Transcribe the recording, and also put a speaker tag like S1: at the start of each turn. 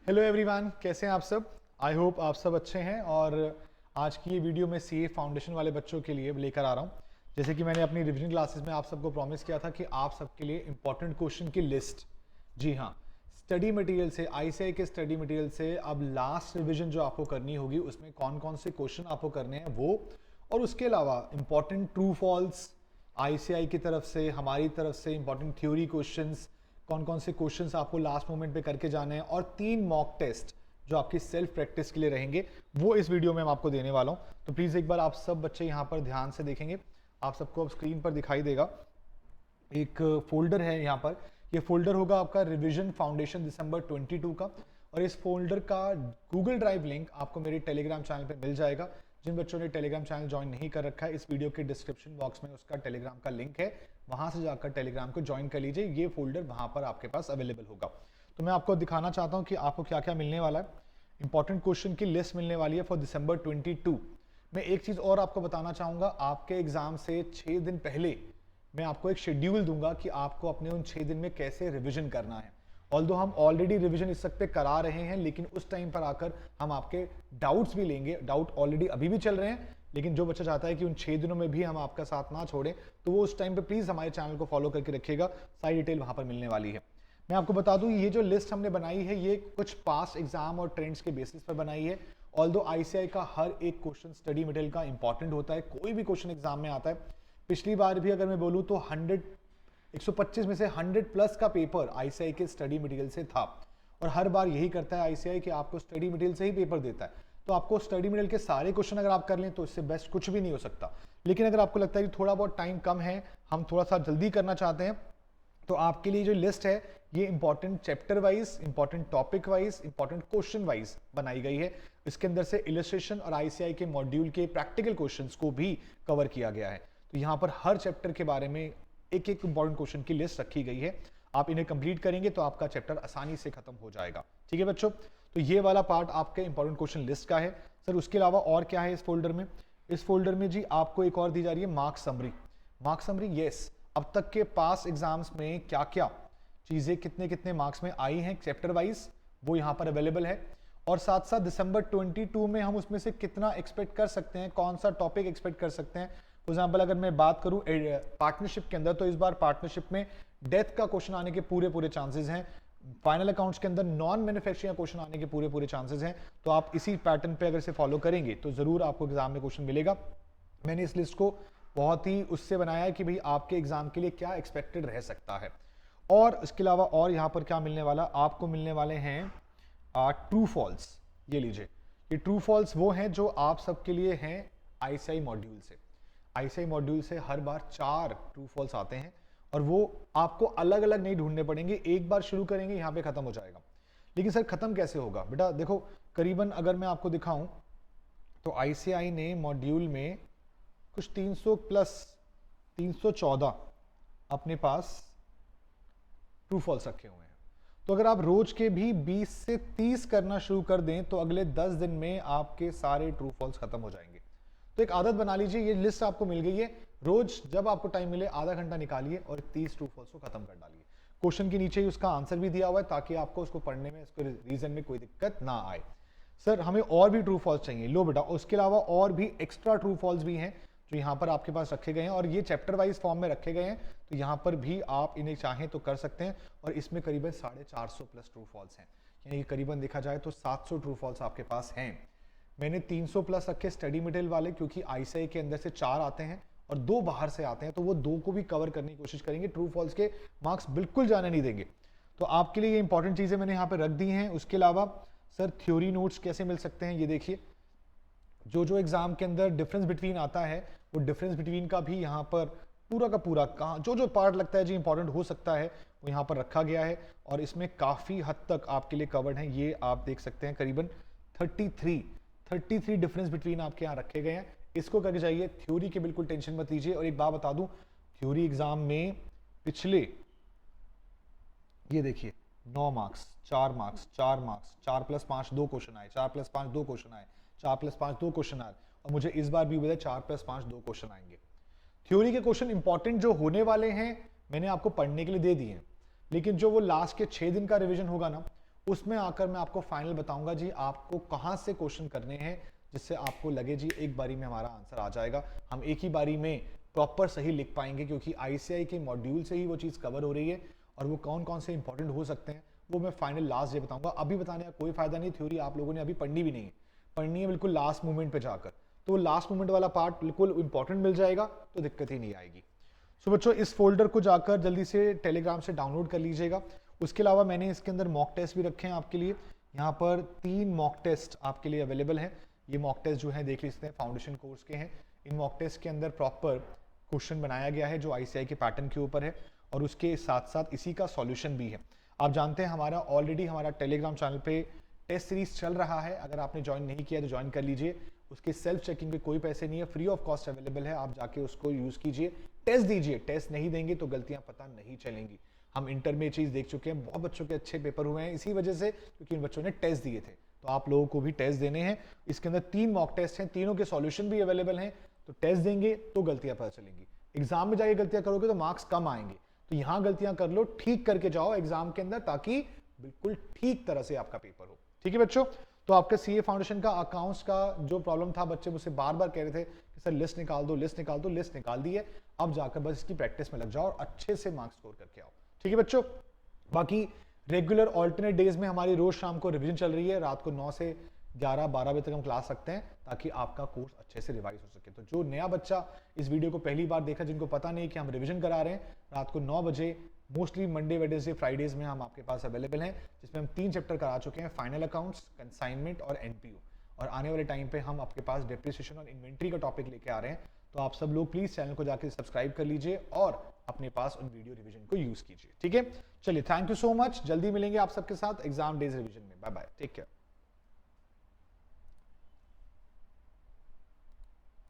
S1: Hello everyone, कैसे हैं आप सब। आई होप आप सब अच्छे हैं। और आज की ये वीडियो मैं सीए फाउंडेशन वाले बच्चों के लिए लेकर आ रहा हूँ। जैसे कि मैंने अपनी रिवीजन क्लासेस में आप सबको प्रॉमिस किया था कि आप सबके लिए इंपॉर्टेंट क्वेश्चन की लिस्ट, जी हाँ, स्टडी मटेरियल से, आईसीआई के स्टडी मटेरियल से अब लास्ट रिवीजन जो आपको करनी होगी उसमें कौन कौन से क्वेश्चन आपको करने हैं वो, और उसके अलावा इंपॉर्टेंट ट्रू फॉल्स आईसीआई की तरफ से, हमारी तरफ से इंपॉर्टेंट थ्योरी क्वेश्चंस, कौन कौन से क्वेश्चंस आपको लास्ट मोमेंट पे करके जाने हैं, और 3 मॉक टेस्ट जो आपकी सेल्फ प्रैक्टिस के लिए रहेंगे वो इस वीडियो में मैं आपको देने वाला हूं। तो प्लीज़ एक बार आप सब बच्चे यहाँ पर ध्यान से देखेंगे। आप सबको अब स्क्रीन पर दिखाई देगा एक फोल्डर है यहाँ पर। ये फोल्डर होगा आपका रिवीजन फाउंडेशन दिसंबर 22 का, और इस फोल्डर का गूगल ड्राइव लिंक आपको मेरे टेलीग्राम चैनल पे मिल जाएगा। जिन बच्चों ने टेलीग्राम चैनल ज्वाइन नहीं कर रखा है, इस वीडियो के डिस्क्रिप्शन बॉक्स में उसका टेलीग्राम का लिंक है, वहां से जाकर टेलीग्राम को ज्वाइन कर लीजिए। ये फोल्डर वहां पर आपके पास अवेलेबल होगा। तो मैं आपको दिखाना चाहता हूँ कि आपको क्या क्या मिलने वाला है। इंपॉर्टेंट क्वेश्चन की लिस्ट मिलने वाली है फॉर दिसंबर 22। मैं एक चीज़ और आपको बताना चाहूँगा, आपके एग्जाम से 6 दिन पहले मैं आपको एक शेड्यूल दूंगा कि आपको अपने उन 6 दिन में कैसे रिवीजन करना है। ऑल्दो हम ऑलरेडी रिवीजन इस वक्त पे करा रहे हैं, लेकिन उस टाइम पर आकर हम आपके डाउट्स भी लेंगे। डाउट ऑलरेडी अभी भी चल रहे हैं, लेकिन जो बच्चा चाहता है कि उन 6 दिनों में भी हम आपका साथ ना छोड़ें, तो वो उस टाइम पे प्लीज हमारे चैनल को फॉलो करके रखिएगा। सारी डिटेल वहां पर मिलने वाली है। मैं आपको बता दूं, ये जो लिस्ट हमने बनाई है ये कुछ पास्ट एग्जाम और ट्रेंड्स के बेसिस पर बनाई है। ऑल्दो आईसीआई का हर एक क्वेश्चन स्टडी मटेरियल का इंपॉर्टेंट होता है, कोई भी क्वेश्चन एग्जाम में आता है। पिछली बार भी अगर मैं बोलूं तो 125 में से 100 प्लस का पेपर आईसीआई के स्टडी मटेरियल से था। और हर बार यही करता है आईसीआई कि आपको स्टडी मटेरियल से ही पेपर देता है। तो आपको स्टडी मटेरियल के सारे क्वेश्चन अगर आप कर लें तो इससे बेस्ट कुछ भी नहीं हो सकता। लेकिन अगर आपको लगता है कि थोड़ा बहुत टाइम कम है, हम थोड़ा सा जल्दी करना चाहते हैं, तो आपके लिए जो लिस्ट है ये important chapter wise, important topic wise, important question wise बनाई गई है। इसके अंदर से इलस्ट्रेशन और आईसीआई के मॉड्यूल के प्रैक्टिकल क्वेश्चंस को भी कवर किया गया है। तो यहाँ पर हर चैप्टर के बारे में एक एक इंपॉर्टेंट क्वेश्चन की लिस्ट रखी गई है। आप इन्हें कंप्लीट करेंगे तो आपका चैप्टर आसानी से खत्म हो जाएगा। ठीक है बच्चों, तो ये वाला पार्ट आपके इंपॉर्टेंट क्वेश्चन लिस्ट का है। सर उसके अलावा और क्या है इस फोल्डर में? इस फोल्डर में जी आपको एक और दी जा रही है mark summary. Mark summary, yes, अब तक के पास एग्जाम्स में क्या क्या चीजें कितने कितने मार्क्स में आई हैं चैप्टर वाइज, वो यहाँ पर अवेलेबल है। और साथ साथ दिसंबर 22 में हम उसमें से कितना एक्सपेक्ट कर सकते हैं, कौन सा टॉपिक एक्सपेक्ट कर सकते हैं। फॉर एग्जाम्पल अगर मैं बात करूं पार्टनरशिप के अंदर, तो इस बार पार्टनरशिप में डेथ का क्वेश्चन आने के पूरे पूरे चांसेस हैं। फाइनल अकाउंट्स के अंदर नॉन मैन्युफैक्चरिंग क्वेश्चन आने के पूरे पूरे चांसेस हैं। तो आप इसी पैटर्न पे अगर से फॉलो करेंगे तो जरूर आपको एग्जाम में क्वेश्चन मिलेगा। मैंने इस लिस्ट को बहुत ही उससे बनाया है कि भाई आपके एग्जाम के लिए क्या एक्सपेक्टेड रह सकता है। और इसके अलावा और यहाँ पर क्या मिलने वाला आपको, मिलने वाले हैं ट्रू फॉल्स। ये लीजिए, ये ट्रू फॉल्स वो हैं जो आप सबके लिए हैं आईसीआई मॉड्यूल से। आईसीआई मॉड्यूल से हर बार 4 ट्रू फॉल्स आते हैं, और वो आपको अलग अलग नहीं ढूंढने पड़ेंगे, एक बार शुरू करेंगे यहाँ पे खत्म हो जाएगा। लेकिन सर खत्म कैसे होगा? बेटा देखो, करीबन अगर मैं आपको दिखाऊं तो आईसीआई ने मॉड्यूल में कुछ 300 प्लस 314 अपने पास ट्रू फॉल्स रखे हुए हैं। तो अगर आप रोज के भी 20 से 30 करना शुरू कर दें तो अगले 10 दिन में आपके सारे ट्रू फॉल्स खत्म हो जाएंगे। तो एक आदत बना लीजिए, ये लिस्ट आपको मिल गई है, रोज जब आपको टाइम मिले आधा घंटा निकालिए और 30 ट्रू फॉल्स को खत्म कर डालिए। क्वेश्चन के नीचे ही उसका आंसर भी दिया हुआ है ताकि आपको उसको पढ़ने में, उसको रीजन में कोई दिक्कत ना आए। सर हमें और भी ट्रू फॉल्स चाहिए, लो बेटा उसके अलावा और भी एक्स्ट्रा ट्रू फॉल्स भी हैं जो यहाँ पर आपके पास रखे गए हैं, और ये चैप्टर वाइज फॉर्म में रखे गए हैं। तो यहाँ पर भी आप इन्हें चाहें तो कर सकते हैं। और इसमें करीबन 450 प्लस ट्रू फॉल्स हैं, यानी करीबन देखा जाए तो 700 ट्रू फॉल्स आपके पास हैं। मैंने 300 प्लस रखे स्टडी मटेरियल वाले, क्योंकि आईसीआई के अंदर से 4 आते हैं और 2 बाहर से आते हैं, तो वो 2 को भी कवर करने की कोशिश करेंगे। ट्रू फॉल्स के मार्क्स बिल्कुल जाने नहीं देंगे। तो आपके लिए ये इंपॉर्टेंट चीजें मैंने यहाँ पर रख दी हैं। उसके अलावा सर थ्योरी नोट्स कैसे मिल सकते हैं, ये देखिए, जो जो एग्जाम के अंदर डिफरेंस बिटवीन आता है वो डिफरेंस बिटवीन का भी यहाँ पर पूरा का पूरा कहाँ जो जो पार्ट लगता है जी इंपॉर्टेंट हो सकता है वो यहाँ पर रखा गया है। और इसमें काफ़ी हद तक आपके लिए कवर्ड है, ये आप देख सकते हैं। करीबन 33 डिफरेंस बिटवीन आपके यहाँ रखे गए हैं। इसको करके जाइए, थ्योरी की बिल्कुल टेंशन मत लीजिए। और एक बात बता दूं, थ्योरी एग्जाम में पिछले, ये देखिए, 9 मार्क्स, 4 मार्क्स, 4 मार्क्स, 4 + 5 2 क्वेश्चन आए, 4 + 5 2 क्वेश्चन आए, 4 + 5 2 क्वेश्चन आए, और मुझे इस बार भी उम्मीद है 4 + 5 2 क्वेश्चन आएंगे। थ्योरी के क्वेश्चन इंपॉर्टेंट जो होने वाले हैं मैंने आपको पढ़ने के लिए दे दिए हैं, लेकिन जो वो लास्ट के 6 दिन का रिवीजन होगा ना, उसमें आकर मैं आपको फाइनल बताऊंगा जी आपको कहाँ से क्वेश्चन करने हैं जिससे आपको लगे जी एक बारी में हमारा आंसर आ जाएगा, हम एक ही बारी में प्रॉपर सही लिख पाएंगे, क्योंकि आईसीआई के मॉड्यूल से ही वो चीज़ कवर हो रही है और वो कौन कौन से इंपॉर्टेंट हो सकते हैं वो मैं फाइनल लास्ट डे बताऊंगा। अभी बताने का कोई फायदा नहीं, थ्योरी आप लोगों ने अभी पढ़नी भी नहीं है, पढ़नी है बिल्कुल लास्ट मोमेंट पे जाकर, तो लास्ट मोमेंट वाला पार्ट बिल्कुल इंपॉर्टेंट मिल जाएगा तो दिक्कत ही नहीं आएगी। सो बच्चों इस फोल्डर को जाकर जल्दी से टेलीग्राम से डाउनलोड कर लीजिएगा। उसके अलावा मैंने इसके अंदर मॉक टेस्ट भी रखे हैं आपके लिए, यहाँ पर 3 मॉक टेस्ट आपके लिए अवेलेबल हैं। ये मॉक टेस्ट जो है देख लीजिए फाउंडेशन कोर्स के हैं। इन मॉक टेस्ट के अंदर प्रॉपर क्वेश्चन बनाया गया है जो आईसीआई के पैटर्न के ऊपर है और उसके साथ साथ इसी का सॉल्यूशन भी है। आप जानते हैं हमारा ऑलरेडी हमारा टेलीग्राम चैनल पे टेस्ट सीरीज चल रहा है, अगर आपने ज्वाइन नहीं किया तो ज्वाइन कर लीजिए। उसके सेल्फ चेकिंग पे कोई पैसे नहीं है, फ्री ऑफ कॉस्ट अवेलेबल है, आप जाके उसको यूज कीजिए, टेस्ट दीजिए। टेस्ट नहीं देंगे तो गलतियां पता नहीं चलेंगी। हम इंटर में चीज देख चुके हैं, बहुत बच्चों के अच्छे पेपर हुए हैं इसी वजह से क्योंकि इन बच्चों ने टेस्ट दिए थे, तो आप लोगों को भी टेस्ट देने हैं। इसके अंदर 3 मॉक टेस्ट हैं, तीनों के सॉल्यूशन भी अवेलेबल हैं, तो टेस्ट देंगे तो गलतियां पता चलेंगी। एग्जाम में जाके गलतियां करोगे तो मार्क्स कम आएंगे, तो यहां गलतियां कर लो, ठीक करके जाओ एग्जाम के अंदर ताकि बिल्कुल ठीक तरह से आपका पेपर हो। ठीक है बच्चों, तो आपके सीए फाउंडेशन का अकाउंट्स का जो प्रॉब्लम था, बच्चे मुझसे बार बार कह रहे थे कि सर लिस्ट निकाल दो, लिस्ट निकाल दो, लिस्ट निकाल दी है, अब जाकर बस इसकी प्रैक्टिस में लग जाओ और अच्छे से मार्क्स स्कोर करके आओ। ठीक है बच्चों, बाकी रेगुलर ऑल्टरनेट डेज में हमारी रोज शाम को रिवीजन चल रही है, रात को 9 से 11-12 बजे तक हम क्लास रखते हैं ताकि आपका कोर्स अच्छे से रिवाइज हो सके। तो जो नया बच्चा इस वीडियो को पहली बार देखा, जिनको पता नहीं कि हम रिवीजन करा रहे हैं, रात को 9 बजे मोस्टली मंडे वेडनेसडे फ्राइडेज में हम आपके पास अवेलेबल हैं, जिसमें हम 3 चैप्टर करा चुके हैं, फाइनल अकाउंट्स, कंसाइनमेंट और एनपीओ, और आने वाले टाइम पे हम आपके पास डेप्रिसिएशन और इन्वेंट्री का टॉपिक लेके आ रहे हैं। तो आप सब लोग प्लीज चैनल को जाकर सब्सक्राइब कर लीजिए और अपने पास उन वीडियो रिवीजन को यूज कीजिए। ठीक है, चलिए थैंक यू सो मच, जल्दी मिलेंगे आप सबके साथ एग्जाम डेज रिवीजन में। Bye bye, take care.